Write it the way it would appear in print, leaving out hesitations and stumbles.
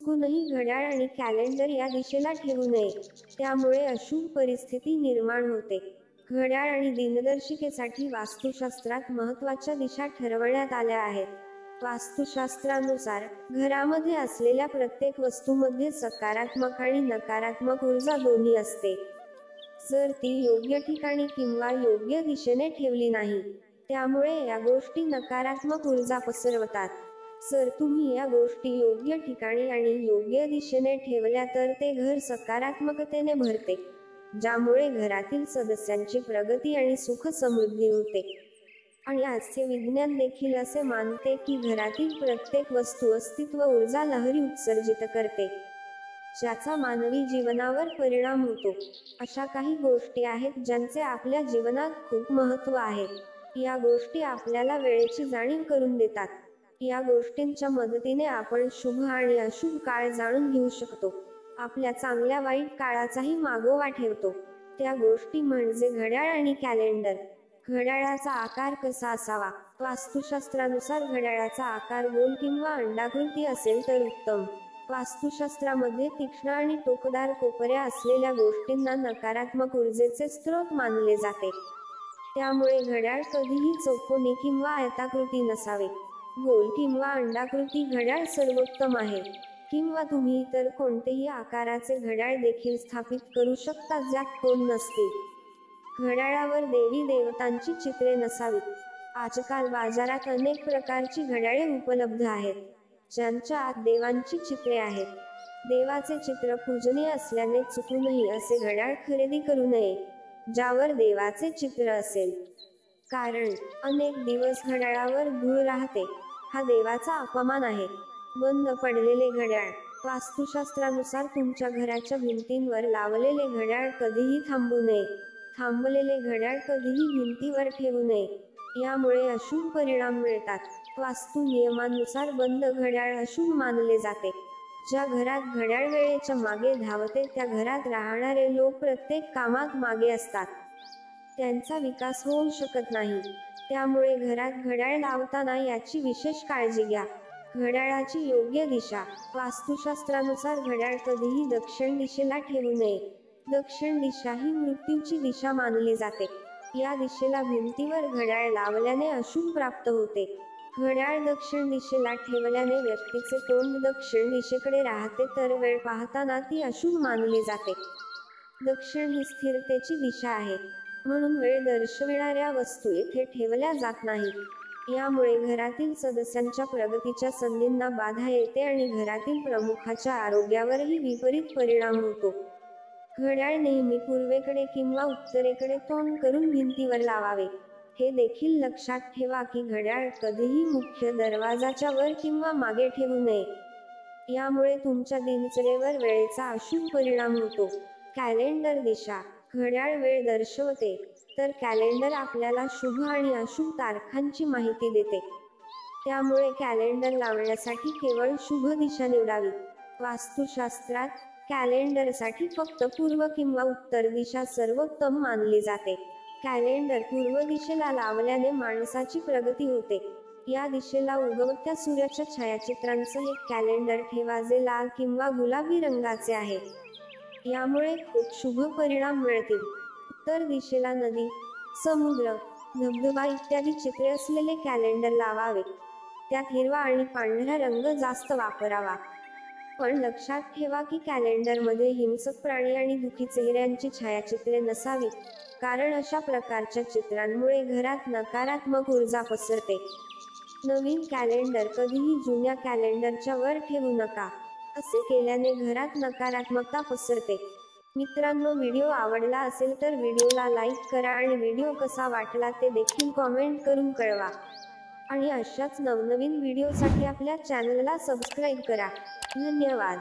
चुकूनही घड्याळ आणि कॅलेंडर या दिशेला ठेवू नये, त्यामुळे अशुभ परिस्थिती निर्माण होते. घड्याळ आणि दिनदर्शिकेसाठी वास्तुशास्त्रात महत्त्वाच्या दिशा ठरवण्यात आल्या आहेत. वास्तुशास्त्रानुसार घरामध्ये असलेल्या प्रत्येक वस्तूमध्ये सकारात्मक आणि नकारात्मक ऊर्जा दोन्ही असते. जर ती योग्य ठिकाणी किंवा योग्य दिशेने ठेवली नाही, त्यामुळे या गोष्टी नकारात्मक ऊर्जा पसरवतात. जर तुम्ही या गोष्टी योग्य ठिकाणी आणि योग्य दिशेने ठेवल्या तर ते घर सकारात्मकतेने भरते, ज्यामुळे घरातील सदस्यांची प्रगती आणि सुख समृद्धी होते. आणि आजचे विज्ञान देखील असे मानते की घरातील प्रत्येक वस्तू अस्तित्व ऊर्जा लहरी उत्सर्जित करते, ज्याचा मानवी जीवनावर परिणाम होतो. अशा काही गोष्टी आहेत ज्यांचे आपल्या जीवनात खूप महत्त्व आहे. या गोष्टी आपल्याला वेळेची जाणीव करून देतात. या गोष्टींच्या मदतीने आपण शुभ आणि अशुभ काळ जाणून घेऊ शकतो. आपल्या चांगल्या वाईट काळाचाही मागोवा ठेवतो. त्या गोष्टी म्हणजे घड्याळ आणि कॅलेंडर. घड्याळाचा आकार कसा असावा? वास्तुशास्त्रानुसार घड्याळाचा आकार गोल किंवा अंडाकृती असेल तर उत्तम. वास्तुशास्त्रामध्ये तीक्ष्ण आणि टोकदार कोपऱ्या असलेल्या गोष्टींना नकारात्मक ऊर्जेचे स्रोत मानले जाते. त्यामुळे घड्याळ कधीही चौकोनी किंवा आयताकृती नसावे. गोल किंवा अंडाकृती घड्याळ सर्वोत्तम आहे. किंवा तुम्ही इतर कोणतेही आकाराचे घड्याळ देखील स्थापित करू शकता ज्यात कोन नसतील. घड्याळावर देवी देवतांची चित्रे नसावीत. आजकाल बाजारात अनेक प्रकारची घड्याळे उपलब्ध आहेत, ज्यांच्या आत देवांची चित्रे आहेत. देवाचे चित्र पूजनीय असल्याने चुकूनही असे घड्याळ खरेदी करू नये, ज्यावर देवाचे चित्र असेल. कारण अनेक दिवस घड्याळावर धूळ राहते. हा देवाचा अपमान आहे. बंद पडलेले घड्याळ. वास्तुशास्त्रानुसार तुमच्या घराच्या भिंतींवर लावलेले घड्याळ कधीही थांबू नये. थांबलेले घड्याळ कधीही भिंतीवर ठेवू नये. यामुळे अशुभ परिणाम मिळतात. वास्तू नियमांनुसार बंद घड्याळ अशुभ मानले जाते. ज्या घरात घड्याळ वेळेच्या मागे धावते त्या घरात राहणारे लोक प्रत्येक कामात मागे असतात. त्यांचा विकास होऊ शकत नाही. त्यामुळे घरात घड्याळ लावताना याची विशेष काळजी घ्या. घड्याळाची योग्य दिशा. वास्तुशास्त्रानुसार घड्याळ कधीही दक्षिण दिशेला ठेवू नये. दक्षिण दिशा ही मृत्यूची दिशा मानली जाते. या दिशेला भिंतीवर घड्याळ लावल्याने अशुभ प्राप्त होते. घड्याळ दक्षिण दिशेला ठेवल्याने व्यक्तीचे तोंड दक्षिण दिशेकडे राहते तर वेळ पाहताना ती अशुभ मानली जाते. दक्षिण ही स्थिरतेची दिशा आहे, म्हणून वेळ दर्शविणाऱ्या वस्तू येथे ठेवल्या जात नाहीत. यामुळे घरातील सदस्यांच्या प्रगतीच्या संधींना बाधा येते आणि घरातील प्रमुखाच्या आरोग्यावरही विपरीत परिणाम होतो. घड्याळ नेहमी पूर्वेकडे किंवा उत्तरेकडे तोंड करून भिंतीवर लावावे. हे देखील लक्षात ठेवा की घड्याळ कधीही मुख्य दरवाजाच्या वर किंवा मागे ठेवू नये. यामुळे तुमच्या दिनचर्येवर वेळेचा अशुभ परिणाम होतो. कॅलेंडर दिशा. घड्याळ वेळ दर्शवते, तर कॅलेंडर आपल्याला शुभ आणि अशुभ तारखांची माहिती देते. त्यामुळे कॅलेंडर लावण्यासाठी केवळ शुभ दिशा निवडावी. वास्तुशास्त्रात कॅलेंडरसाठी फक्त पूर्व किंवा उत्तर दिशा सर्वोत्तम मानली जाते. कॅलेंडर पूर्व दिशेला लावल्याने माणसाची प्रगती होते. या दिशेला उगवत्या सूर्याच्या छायाचित्रांसह एक कॅलेंडर ठेवा जे लाल किंवा गुलाबी रंगाचे आहे. यामुळे खूप शुभ परिणाम मिळतील. उत्तर दिशेला नदी, समुद्र, धबधबा इत्यादी चित्रे असलेले कॅलेंडर लावावे. त्यात हिरवा आणि पांढरा रंग जास्त वापरावा. पण लक्षात ठेवा की कॅलेंडरमध्ये हिंसक प्राणी आणि दुःखी चेहऱ्यांची छायाचित्रे नसावीत, कारण अशा प्रकारच्या चित्रांमुळे घरात नकारात्मक ऊर्जा पसरते. नवीन कॅलेंडर कधीही जुन्या कॅलेंडरच्या वर ठेवू नका. असे केल्याने घरात नकारात्मकता पसरते. मित्रांनो, व्हिडिओ आवडला असेल तर व्हिडिओला लाईक करा आणि व्हिडिओ कसा वाटला ते देखील कॉमेंट करून कळवा. आणि अशाच नवनवीन व्हिडिओसाठी आपल्या चॅनलला सबस्क्राईब करा. धन्यवाद.